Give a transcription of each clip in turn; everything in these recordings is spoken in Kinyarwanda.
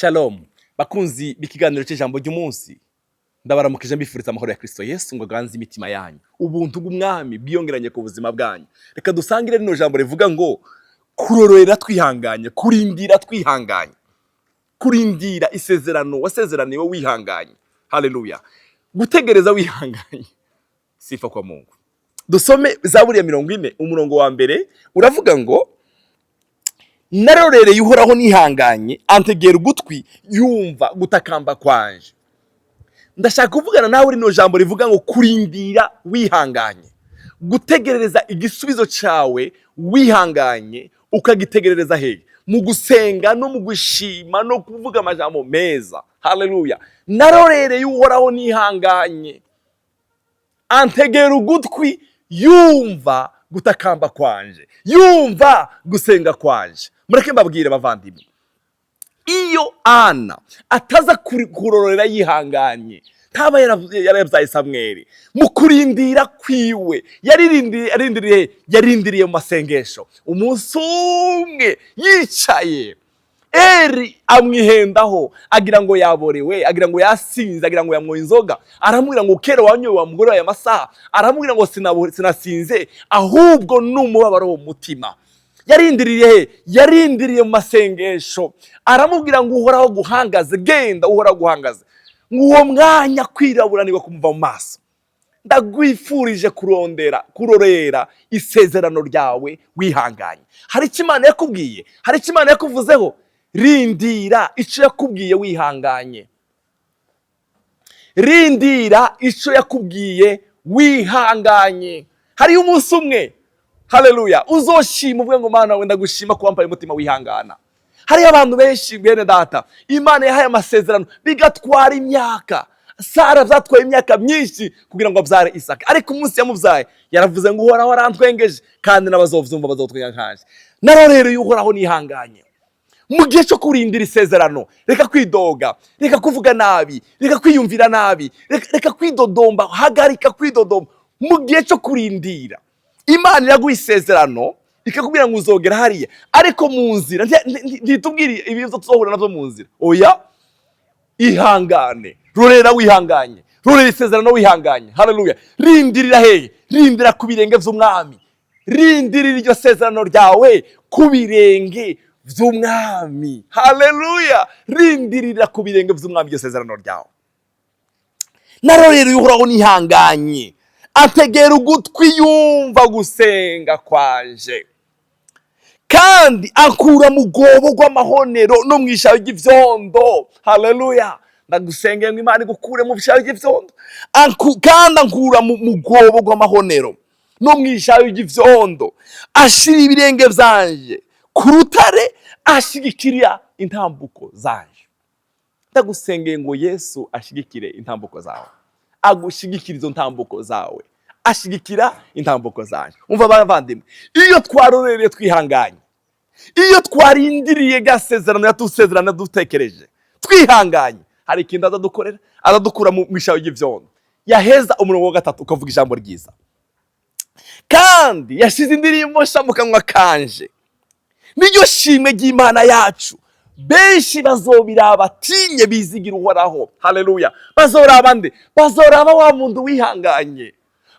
Shalom bakunzi b'ikiganiro cy'ijambo ry'umunsi, ndabaramukije mbifuriza amahoro ya Kristo Yesu ngo aganze imitima yanyu, ubuntu bw'umwami bwiyongeranye ku buzima bwanyu. Reka dusangire rino jambo rivuga ngo kurorera twihanganye, kurindira twihanganye, kurindira isezerano wasezeraniwe wihanganye. Haleluya. Gutegereza wihanganye, sifa kwa Mungu. Dusome Zaburi ya 40 umurongo wa mbere uravuga ngo narorereye uhoraho nihanganye, antegera ugutwi yumva gutakamba kwanje. Ndashaka kuvugana nawe rino jambo rivuga ngo kurindira wihanganye, gutegerereza igisubizo cyawe wihanganye, ukagitegerereza hehe? Mu gusenga no mu gushima no kuvuga amajambo meza. Haleluya. Narorereye uhoraho nihanganye, antegera ugutwi yumva gutakamba kwanje, yumva gusenga kwanje. Mureke mbabwire bavandimwe, iyo Ana ataza kurorera yihanganye, ntaba yarabyaye Samweli. Mu kurindira kwiwe yarindiriye mu masengesho. Umunsi umwe yicaye, Eli amwihendaho agira ngo yaborewe, agira ngo yasinze, agira ngo yamwoye inzoga. Aramubwira ngo kera wanyoye wa mugore aya masaha. Aramubwira ngo sinasinze, ahubwo n'umubabaro wo mutima. Yarindiriye mu masengesho. Aramubwira ngo uhoraho guhangaze, genda uhoraho guhangaze. Uwo mwanya kwiraburanirwa kumuva mu maso. Ndagwifurije kurorera isezerano ryawe wihanganye. Hari icyo Imana yakubwiye, hari icyo Imana yakuvuzeho, rindira icyo yakubwiye wihanganye. Rindira icyo yakubwiye wihanganye. Hari umunsi umwe, haleluya, uzoshima uvuge ngo Mana we ndagushima ko wampaye umutima wihangana. Hari abantu benshi bene data, Imana yahaye amasezerano bigatwara imyaka. Sara byatwaye imyaka myinshi kugira ngo abyare Isaka, ariko umunsi yamubyaye yaravuze ngo uhoraho arantwengeje, kandi n'abazovyumva bazotwenga nkanje. Narorereye uhoraho nihanganye. Mu gihe cyo kurindira isezerano, reka kwidoga, reka kuvuga nabi, reka kwiyumvira nabi, reka kwidodomba, hagarika kwidodomba. Mu gihe cyo kurindira, Imana iraguha isezerano ikakubwira ngo uzogera hariya, ariko mu nzira ntitubwire ibibazo tuzohura navyo mu nzira. Oya, ihangane, rorera wihanganye, rorera isezerano wihanganye. Haleluya. Rindirira hehe? Rindira ku birenge vy'umwami. Rindirira iryo sezerano ryawe ku birenge vy'umwami. Haleluya. Rindirira ku birenge vy'umwami iryo sezerano ryawe. Narorera uhoraho nihanganye, ategera ugutwi yumva gusenga kwanje, kandi ankura mu rwobo rw'amahonero no mu ishayo ry'ivyondo. Haleluya. Ndagusengeye ngo Imana igukure mu ishayo ry'ivyondo, kandi ankura mu rwobo rw'amahonero no mu ishayo ry'ivyondo. Ashira ibirenge vyanje ku rutare, ashigikira intambuko zanje. Ndagusengeye ngo Yesu ashigikire intambuko zawe, agushigikira izo ntambuko zawe, ashigikira intambuko zanje. Umva bavandimwe, iyo twarorereye twihanganye, iyo twarindiriye gasezerano yatusezerana dutekereje twihanganye, hari ikintu azadukorera, azadukura mu ishayo ry'ivyondo. Yaheza umurongo wa 3 ukavuga ijambo ryiza, kandi yashize indirimbo nsha mu kanwa kanje. Niryo shimwe ry'Imana yacu. Benshi bazobiraba tinye bizigira uhoraho. Haleluya. Bazoraba nde? Bazoraba wa muntu wihanganye,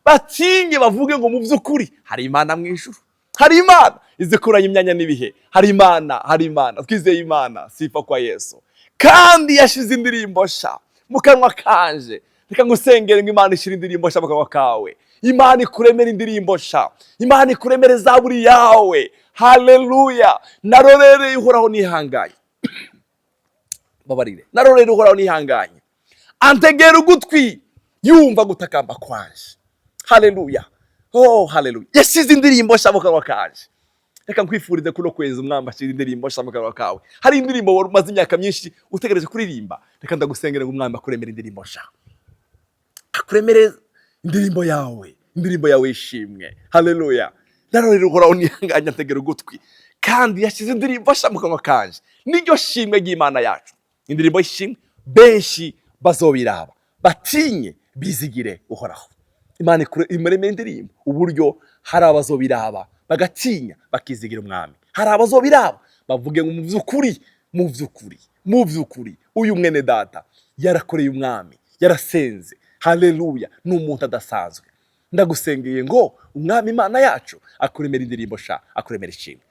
batinye bavuge ngo mu by'ukuri hari Imana mu ijuru, hari Imana izikuranye imyanya n'ibihe, hari Imana, twizeye Imana, sifa kwa Yesu. Kandi yashize indirimbo sha mu kanwa kanje. Reka ngusengere ngo Imana ishira indirimbo sha mu kanwa kawe, Imana ikuremere indirimbo sha, Imana ikuremere zaburi yawe. Haleluya. Narorereye uhoraho nihanganye. Babarire. Narorereye uhoraho nihanganye, antegera ugutwi yumva gutakamba kwanje. Haleluya. Oh, haleluya. Yashize indirimbo sha mu kanwa kanje. Reka nkwifurize kuno kwezi umwamba ashira indirimbo sha mu kanwa kawe. Hari indirimbo umaze imyaka myinshi utegereje kuririmba, reka ndagusengera ngo umwamba akuremere indirimbo sha, akuremere indirimbo yawe ishimwe. Haleluya. Narorereye uhoraho nihanganye, antegera ugutwi, kandi yashize indirimbo sha mu kanwa kanje. Niryo shimwe ry'Imana yacu. Indirimbo y'ishimwe, benshi bazobiraba batinye bizigire uhoraho. Imana imuremere indirimbo uburyo hari abazobiraba bagatinya bakizigira umwami, hari abazobiraba bavuge ngo mu by'ukuri mu by'ukuri uyu mwene data yarakoreye umwami, yarasenze. Haleluya, ni umuntu adasanzwe. Ndagusengeye ngo umwami Imana yacu akuremera indirimbo sha, akuremera ishimwe,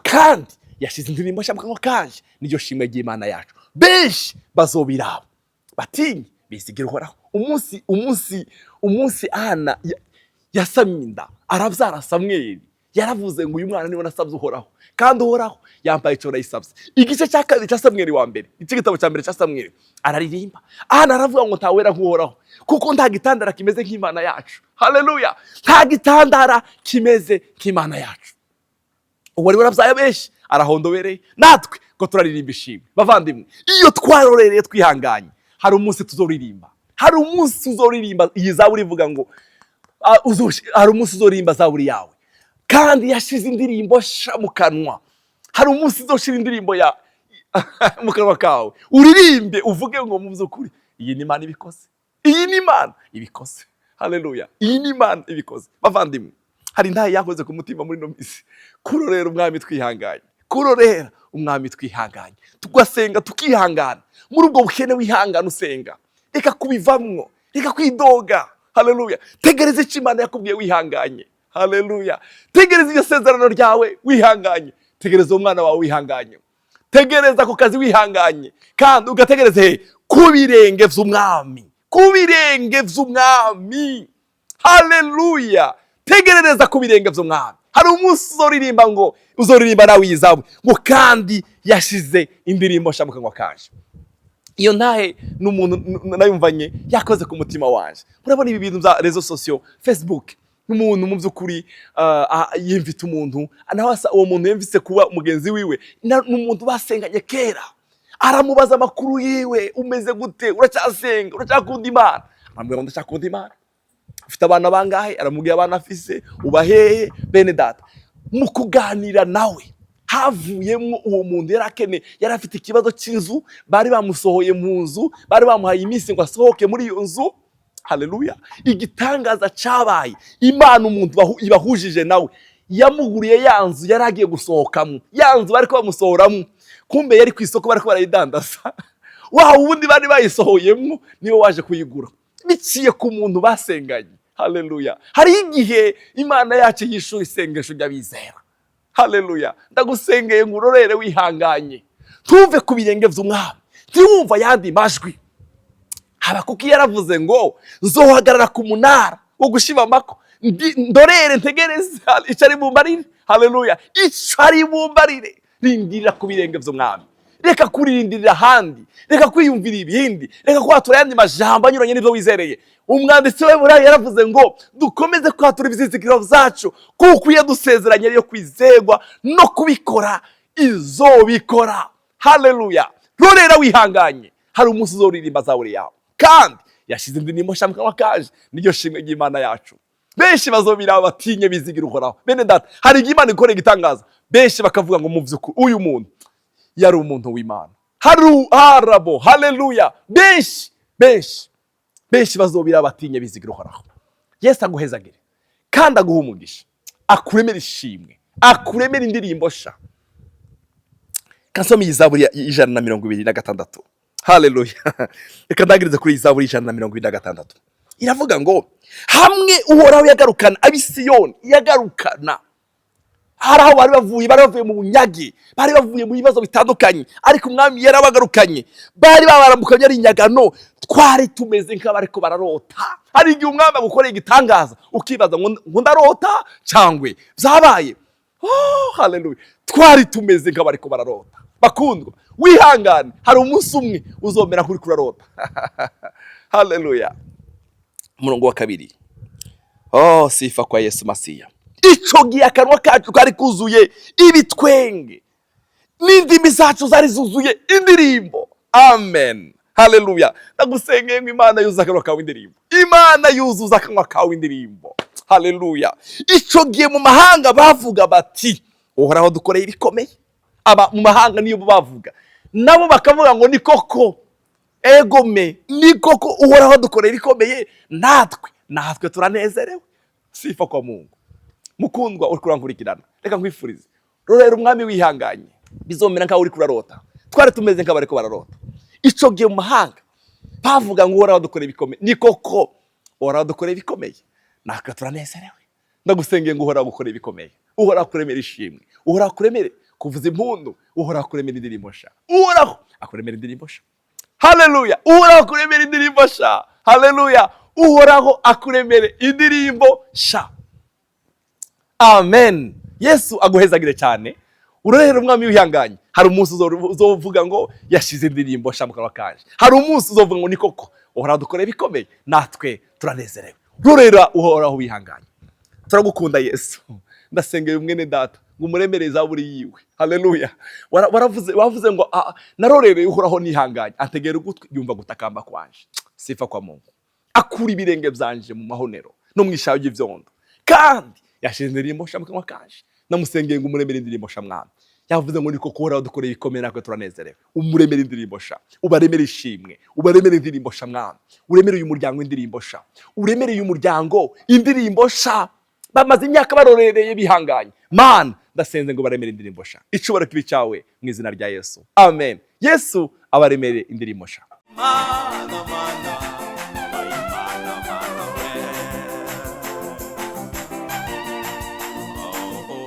kandi yashize indirimbo sha mu kanwa kanje. Niryo shimwe ry'Imana yacu. Benshi bazobiraba batinye bizigira Uhoraho. Umunsi Ana yasamye inda arabyara Samweli, yaravuze ngo uyu mwana niwe nasabye Uhoraho, kandi Uhoraho yambaye ico yisabye. Igice cya kabiri cya Samweli wa mbere, igice gitabo cya mbere cya Samweli, araririmba. Ana aravuga ngo ntawera nk'Uhoraho, kuko nta gitandara kimeze nk'Imana yacu. Haleluya, nta gitandara kimeze nk'Imana yacu. Uwari warabyaye benshi arahondobereye, natwe ko turaririmba ishimwe. Bavandimwe, iyo twarorereye twihanganye, hari umunsi tuzoririmba. Hari umunsi uzoririmba iyi zaburi ivuga ngo hari umunsi uzoririmba zaburi yawe, kandi yashize indirimbo sha mu kanwa. Hari umunsi uzoshira indirimbo ya mu kanwa kawe, uririmbe uvuge ngo mu by'ukuri iyi ni Imana ibikoze, iyi ni Imana ibikoze. Haleluya, iyi ni Imana ibikoze. Bavandimwe, hari ntaye yakoze ku mutima muri no misi, kurorera umwami twihanganye, kurorera umwami twihanganye, tugasenga tukihangana. Muri ubwo bukene wihangana usenga, reka kubivamwo, reka kwidoga. Haleluya, tegereza icyo Imana yakubwiye wihanganye. Haleluya, tegereza iryo sezerano ryawe wihanganye, tegereza umwana wawe wihanganye, tegereza ku kazi wihanganye, kandi ugategereze ku birenge vy'umwami, ku birenge vy'umwami. Haleluya, tegereza ku birenge vy'umwami. Hari umunsi uzoririmba ngo uzoririmba nawe izabu ngo kandi yashize indirimbo sha mu kanwa kanje. Iyo ntahe n'umuntu nayumvanye yakoze ku mutima wanje. Murabona ibi bintu bya rezo sosiyo, Facebook, n'umuntu mu by'ukuri yimvita umuntu, naho uwo muntu yumvise kuba mugenzi wiwe n'umuntu basenganye kera, aramubaza amakuru yiwe, umeze gute, uracyasenga, uracyakunda Imana? Aramubwira ngo ndacyakunda Imana. Ufite abana bangahe? Aramubwira abana afise. Ubahehe? Bene data. Mu kuganira nawe havuyemo uwo muntu yarakene, yarafite ikibazo cy'inzu, bari bamusohoye mu nzu, bari bamuhaye iminsi ngo asohoke muri iyo nzu. Haleluya, igitangaza cabaye, Imana umuntu ibahujije nawe, yamuguriye ya nzu yaragiye gusohokamo. Ya nzu bari ko bamusohoramo, kumbe yari ku isoko bari ko barayidandaza. Wa ubundi bari bayisohoyemo niwe waje kuyigura, biciye ku muntu basenganye. Haleluya, hari igihe Imana yacu yishura isengesho ry'abizera. Haleluya, ndagusengeye ngo urorere wihanganye, tuve ku birenge vy'umwami, ntiwumva yandi majwi. Habakuki yaravuze ngo nzohagarara ku munara wo gushibamako, ndorere ntegereze ico ari bumbarire. Haleluya, ico ari bumbarire, rindirira ku birenge vy'umwami. Reka kuririndirira ahandi, reka kwiyumvira ibindi, reka kwatura yandi majambo anyuranye n'ivyo wizereye. Umwanditsi w'Iburaya yaravuze ngo dukomeze kwatura ivyizigiro vyacu, kuko iyo dusezeranye yo kwizegwa no kubikora izobikora. Haleluya, rorera wihanganye, hari umunsi uzoririmba zaburi yawe, kandi yashize indirimbo sha mu kanwa kanje. Niryo shimwe ry'Imana yacu. Benshi bazobiraba batinye bizigira Uhoraho. Bene data, hari igihe Imana ikoreye igitangaza, benshi bakavuga ngo mu vy'ukuri uyu muntu yari umuntu w'Imana. Harabo, haleluya, benshi bazobira batinye bizigira Uhoraho. Yesu aguhezagire kandi aguha umugisha, akuremera ishimwe, akuremera indirimbo sha. Kasome izaburi ya 126. Haleluya, reka ndagirize kuri izaburi 126. Iravuga ngo hamwe Uhoraho yagarukana abisiyoni, yagarukana. Hari aho bari bavuye mu bunyage, bari bavuye mu bibazo bitandukanye, ariko umwami yarabagarukanye. Bari babarambukanye ari inyagano, twari tumeze nk'abariko bararota. Hari igihe umwami agukoreye igitangaza ukibaza ngo ndarota cyangwe byabaye. Oh, haleluya, twari tumeze nk'abariko bararota. Bakundwa, wihangane, hari umunsi umwe uzomera kuri kurarota. Haleluya. Umurongo wa 2. Oh, sifa kwa Yesu Masiya. Ico gihe akanwa kacu kari kuzuye ibitwenge, n'indimi zacu zari zuzuye indirimbo. Amen. Haleluya. Ndagusengeye ngo Imana yuzuza akanwa kawe indirimbo. Imana yuzuza akanwa kawe indirimbo. Haleluya. Ico gihe mu mahanga bavuga bati Uhoraho dukoreye ibikomeye. Aba mu mahanga niyo bavuga, nabo bakavuga ngo ni koko, egome, ni koko Uhoraho dukoreye ibikomeye. Natwe turanezerewe. Sifa kwa Mungu. Mukundwa uri kurankurikirana, reka nkwifurize rorera umwami wihanganye, bizomera nkaho uri kurarota. twari tumeze nk'abariko bararota. Ico gihe mu mahanga bavuga ngo uhoraho dukora ibikomeye, ni koko uhoraho dukora ibikomeye, natwe turanezerewe. Ndagusengeye ngo uhoraho gukora ibikomeye, uhoraho kuremera ishimwe, uhoraho kuremere kuvuza impundu, uhoraho kuremera indirimbo sha, uhoraho akuremera indirimbo sha. Haleluya! Uhoraho kuremera indirimbo sha. Haleluya! Uhoraho akuremere indirimbo sha. Amen. Yesu aguhezagire cyane. Urorera umwami wihanganye. Hari umunsi uzovuga ngo yashize indirimbo sha mu kanwa kanje. Hari umunsi uzovuga ngo ni koko uhoraho dukora ibikomeye, natwe turanezerewe. Urorera uhoraho wihanganye. Turagukunda Yesu. Ndasengeye mwene data ngo umuremere zaburi yiwe. Haleluya! Wavuze ngo narorereye uhoraho nihanganye, antegera ugutwi yumva gutakamba kwanje. Sifa kwa Mungu. Akura ibirenge byanje mu mahonero no mwishayo y'ivyondo. Kandi yashize indirimbo sha mu kanwa kanje. Namusengeye ngo umuremere indirimbo sha mwami. Yavuze ngo niko uhoraho dukora ibikomeye, natwe turanezerewe. Umuremere indirimbo sha, ubaremere ishimwe, ubaremere indirimbo sha mwami. Uremere uyu muryango indirimbo sha, uremere uyu muryango indirimbo sha. Bamaze imyaka barorereye bihanganye. Man, ndasenze ngo baremere indirimbo sha. Icubara kibi cyawe mu izina rya Yesu. Amen. Yesu abaremere indirimbo sha. Mana, mana.